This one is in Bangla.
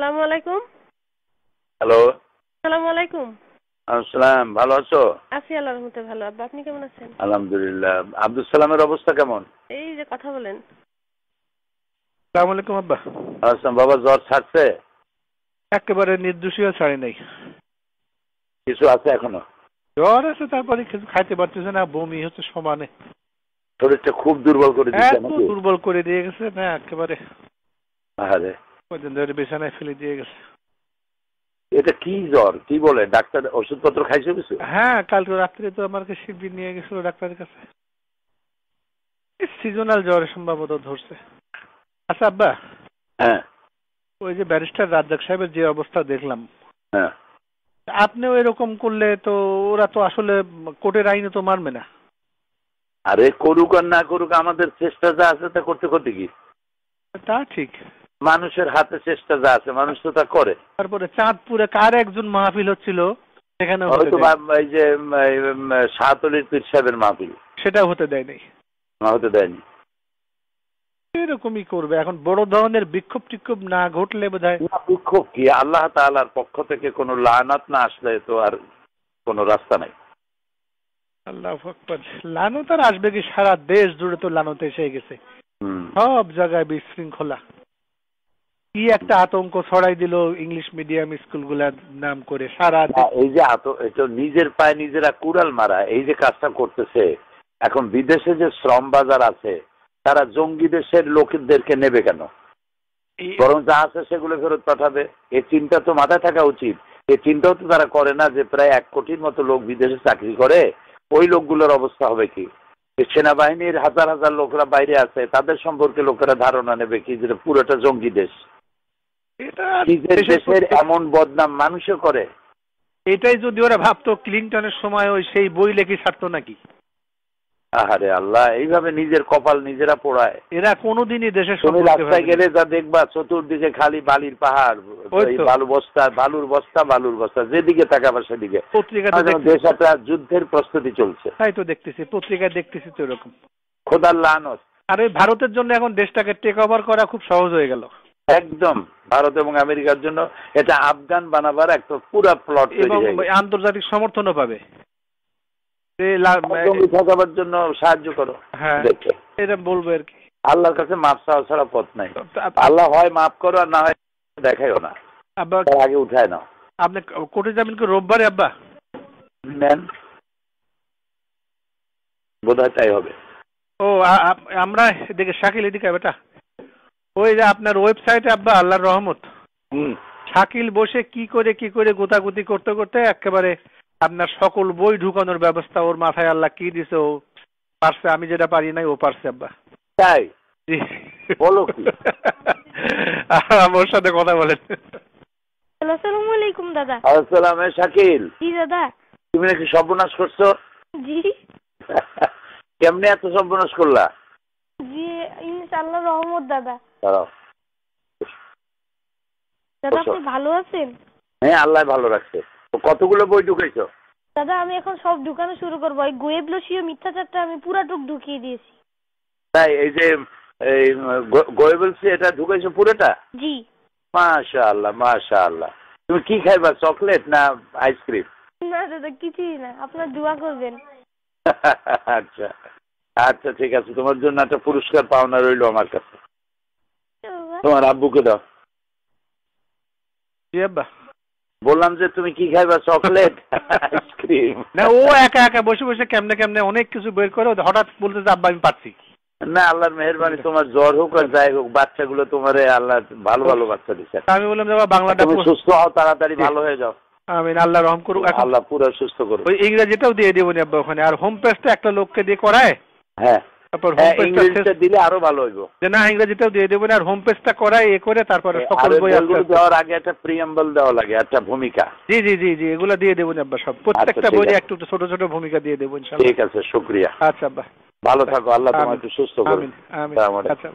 আসসালামু আলাইকুম। হ্যালো। আসসালামু আলাইকুম। আসসালাম, ভালো আছো? আছি আল্লাহর রহমতে ভালো। আব্বা আপনি কেমন আছেন? আলহামদুলিল্লাহ। আব্দুল সালামের অবস্থা কেমন? এই যে কথা বলেন। আসসালামু আলাইকুম আব্বা। আসলাম বাবা, জ্বর ছাড়ছে? একেবারে নির্দোষীয় ছাড়ি নাই। কিছু আছে এখনো? জ্বর আছে, তারপরে কিছু খাইতে পারতেছে না, বমি হচ্ছে সমানে। শরীরটা খুব দুর্বল করে দিচ্ছে এত নাকি? দুর্বল করে দিয়ে গেছে না একেবারে। আরে কদিন ধরে বিছানায় ফেলে দিয়ে গেছে। এটা কি জ্বর? কি বলে ডাক্তার? ওষুধপত্র খাইছো কিছু? হ্যাঁ, কালকে রাত্রে তো আমাকে শিবির নিয়ে গেছিল ডাক্তারের কাছে। সিজনাল জ্বর সম্ভবত ধরছে। আচ্ছা আব্বা, হ্যাঁ ওই যে ব্যারিস্টার রাজ্জাক সাহেবের যে অবস্থা দেখলাম, হ্যাঁ। আপনিও এরকম করলে তো ওরা তো আসলে কোর্টের আইনে তো মানবে না। আরে করুক আর না করুক, আমাদের চেষ্টা যা আছে তা করতে করতে কি? তা ঠিক। মানুষের হাতে চেষ্টা যা আছে মানুষ তো তা করে। তারপরে চাঁদপুরে কার একজন মাহফিল হচ্ছিল, সেখানে হয়তো এই যে শাহতলির পীর সাহেবের মাহফিল, সেটা হতে দেয় নাই। হতে দেয়নি। এরকমই করবে এখন, বড় ধরনের বিক্ষোভ টিক্ষোভ না ঘটলে বোধহয়। বিক্ষোভ কি? আল্লাহ তাআলার পক্ষ থেকে কোনো লানাত না আসলে তো আর কোনো রাস্তা নাই। আল্লাহু আকবার। লানত আর আসবে কি? সারা দেশ জুড়ে তো লানত এসে গেছে, সব জায়গায় বিশৃঙ্খলা। কি একটা আতঙ্ক ছড়াই দিল ইংলিশ মিডিয়াম স্কুলগুলার নাম করে সারা। এই যে এটা নিজের পায়ে নিজেরা কুড়াল মারা, এই যে কাজটা করতেছে। এখন বিদেশে যে শ্রম বাজার আছে, তারা জঙ্গি দেশের লোকদেরকে নেবে কেন? বরং যা আছে সেগুলো ফেরত পাঠাবে। এই চিন্তা তো মাথায় থাকা উচিত। এই চিন্তাও তো তারা করে না যে প্রায় 1 কোটির মতো লোক বিদেশে চাকরি করে, ওই লোকগুলোর অবস্থা হবে কি? সেনাবাহিনীর হাজার হাজার লোকরা বাইরে আছে, তাদের সম্পর্কে লোকেরা ধারণা নেবে কি যে পুরোটা জঙ্গি দেশ। নিজের দেশের এমন বদনাম মানুষও করে। এটাই যদি ওরা ভাবতো ক্লিনটনের সময় ওই সেই বই লেখি ছাড়তো নাকি? আহারে আল্লাহ, এইভাবে নিজের কপাল নিজেরা পোড়ায়। এরা কোনোদিনই দেশের তুমি রাস্তায় গেলে যা দেখবা, চতুর্দিকে খালি বালির পাহাড়, বালুর বস্তা, যেদিকে তাকাবা সেদিকে। দেশ একটা যুদ্ধের প্রস্তুতি চলছে। তাই তো দেখতেছি, পত্রিকায় দেখতেছি তো এরকম। খোদার লানত। আর ওই ভারতের জন্য এখন দেশটাকে টেক ওভার করা খুব সহজ হয়ে গেল। একদম ভারত এবং আমেরিকার জন্য এটা আফগান বানাবার একটা পুরা প্লট তৈরি হয়ে গেছে। আন্তর্জাতিক সমর্থনও পাবে। ঠকাবার জন্য সাহায্য করো। হ্যাঁ, এটা বলবো আর কি। আল্লাহর কাছে মাপ চাওয়া ছাড়া পথ নাই। আল্লাহ হয় মাফ করো আর না হয় দেখাইও না। আব্বা আগে উঠায় নাও। আপনি কোর্টে যাবেন কি রোববারে আব্বা? নেন, বোধহয় তাই হবে। ও আমরা এদিকে শাকিল এদিকে বেটা, ওই যে আপনার ওয়েবসাইটে আব্বা আল্লাহর রহমত, শাকিল বসে কি করে গোতাগুতি করতে করতে একেবারে আপনার সকল বই ঢুকানোর ব্যবস্থা ওর মাথায় আল্লাহ কি দিছে, ও পারছে। আমি যেটা পারি নাই ও পারছে আব্বা। তাই বলো কি? আমার সাথে কথা বলেন। আসসালামু আলাইকুম দাদা। আসসালাম। শাকিল। জি দাদা। তুমি নাকি সর্বনাশ করছো? জি। কেমনে এত সর্বনাশ করলা? জি ইনশাআল্লাহ রহমত দাদা। দাঁড়াও। দাদা আপনি ভালো আছেন? হ্যাঁ, আল্লাহ ভালো রাখছে। কতগুলো বই ঢুকাইছো? দাদা আমি এখন সব ঢুকানো শুরু করবো। ওই গোয়েবলসীয় মিথ্যাচারটা আমি পুরাটুক ঢুকিয়ে দিয়েছি। তাই এই যে গোয়েবলসি এটা ঢুকাইছো পুরোটা? জি। মাশাআল্লাহ মাশাআল্লাহ। তুমি কি খাইবা, চকলেট না আইসক্রিম? না দাদা কিছুই না, আপনার দোয়া করবেন। আচ্ছা আচ্ছা ঠিক আছে, তোমার জন্য একটা পুরস্কার পাওনা রইলো আমার কাছে। তোমার আব্বুকে দাও। জি আব্বা। বললাম যে তুমি কি খাইবা, চকলেট আইসক্রিম? না, ও একা একা বসে বসে কেমনে কেমনে অনেক কিছু বের করে হঠাৎ বলতে যে আব্বা আমি পারছি না। আল্লাহর মেহেরবানি, তোমার জ্বর হোক আর যাই হোক, বাচ্চাগুলো তোমারে আল্লাহ ভালো ভালো বাচ্চা দিচ্ছে। আমি বললাম বাবা বাংলাটা তুমি সুস্থ হও, তাড়াতাড়ি ভালো হয়ে যাও। আমিন, আল্লাহ রহম করুক। আল্লাহ পুরো সুস্থ করুক। ওই ইংরেজিটাও দিয়ে দেবো আব্বা ওখানে। আর হোম পেজটা একটা লোককে দিয়ে করায়। হ্যাঁ, তারপর ইংরেজিটা দিলে আরো ভালো হইবো। না, ইংরেজিটাও দিয়ে দেবো। আর হোম পেজটা করায় এ করে তারপরে সকল বই দেওয়ার আগে একটা প্রিয়াম্বল দেওয়া লাগে, একটা ভূমিকা। জি জি জি জি, এগুলো দিয়ে দেবো আব্বা। সব প্রত্যেকটা বইয়ে একটু ছোট ছোট ভূমিকা দিয়ে দেবো ইনশাআল্লাহ। ঠিক আছে, শুকরিয়া। আচ্ছা আব্বা, ভালো থাকো। আল্লাহ তোমাকে সুস্থ করুন। আমিন আমিন। আচ্ছা।